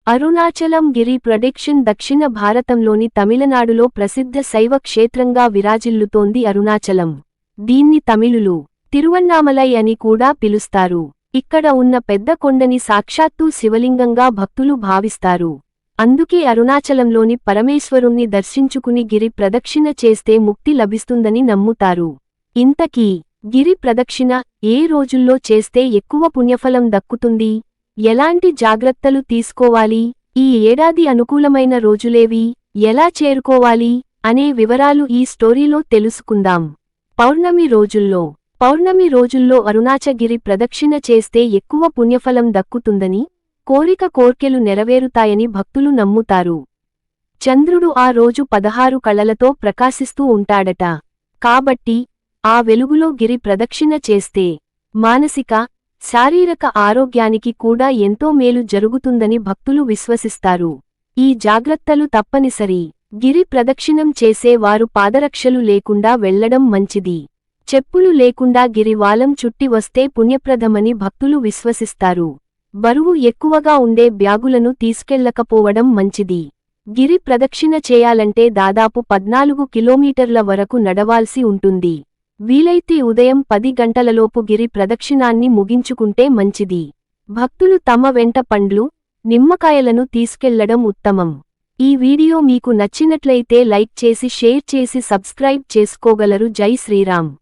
అరుణాచలం గిరి production దక్షిణ భారతంలోని తమిళనాడులో ప్రసిద్ధ శైవ క్షేత్రంగా విరాజిల్లుతోంది అరుణాచలం. దీన్ని తమిళులు తిరువన్నామలై అని కూడా పిలుస్తారు. ఇక్కడ ఉన్న పెద్ద కొండని సాక్షాత్తూ శివలింగంగా భక్తులు భావిస్తారు. అందుకే అరుణాచలంలోని పరమేశ్వరుణ్ణి దర్శించుకుని గిరి ప్రదక్షిణ చేస్తే ముక్తి లభిస్తుందని నమ్ముతారు. ఇంతకీ గిరి ప్రదక్షిణ ఏ రోజుల్లో చేస్తే ఎక్కువ పుణ్యఫలం దక్కుతుంది? ఎలాంటి జాగ్రత్తలు తీసుకోవాలి? ఈ ఏడాది అనుకూలమైన రోజులేవి? ఎలా చేరుకోవాలి? అనే వివరాలు ఈ స్టోరీలో తెలుసుకుందాం. పౌర్ణమి రోజుల్లో అరుణాచగిరి ప్రదక్షిణ చేస్తే ఎక్కువ పుణ్యఫలం దక్కుతుందని, కోర్కెలు నెరవేరుతాయని భక్తులు నమ్ముతారు. చంద్రుడు ఆ రోజు 16 కళలతో ప్రకాశిస్తూ ఉంటాడట. కాబట్టి ఆ వెలుగులో గిరి ప్రదక్షిణ చేస్తే మానసిక, శారీరక ఆరోగ్యానికి కూడా ఎంతో మేలు జరుగుతుందని భక్తులు విశ్వసిస్తారు. ఈ జాగ్రత్తలు తప్పనిసరి. గిరి ప్రదక్షిణం చేసే వారు పాదరక్షలు లేకుండా వెళ్లడం మంచిది. చెప్పులు లేకుండా గిరివాలం చుట్టి వస్తే పుణ్యప్రదమని భక్తులు విశ్వసిస్తారు. బరువు ఎక్కువగా ఉండే బ్యాగులను తీసుకెళ్లకపోవడం మంచిది. గిరి ప్రదక్షిణ చేయాలంటే దాదాపు 14 కిలోమీటర్ల వరకు నడవాల్సి ఉంటుంది. వీలైతే ఉదయం 10 గంటలలోపు గిరి ప్రదక్షిణాన్ని ముగించుకుంటే మంచిది. భక్తులు తమ వెంట పండ్లు, నిమ్మకాయలను తీసుకెళ్లడం ఉత్తమం. ఈ వీడియో మీకు నచ్చినట్లయితే లైక్ చేసి షేర్ చేసి సబ్స్క్రైబ్ చేసుకోగలరు. జై శ్రీరామ్.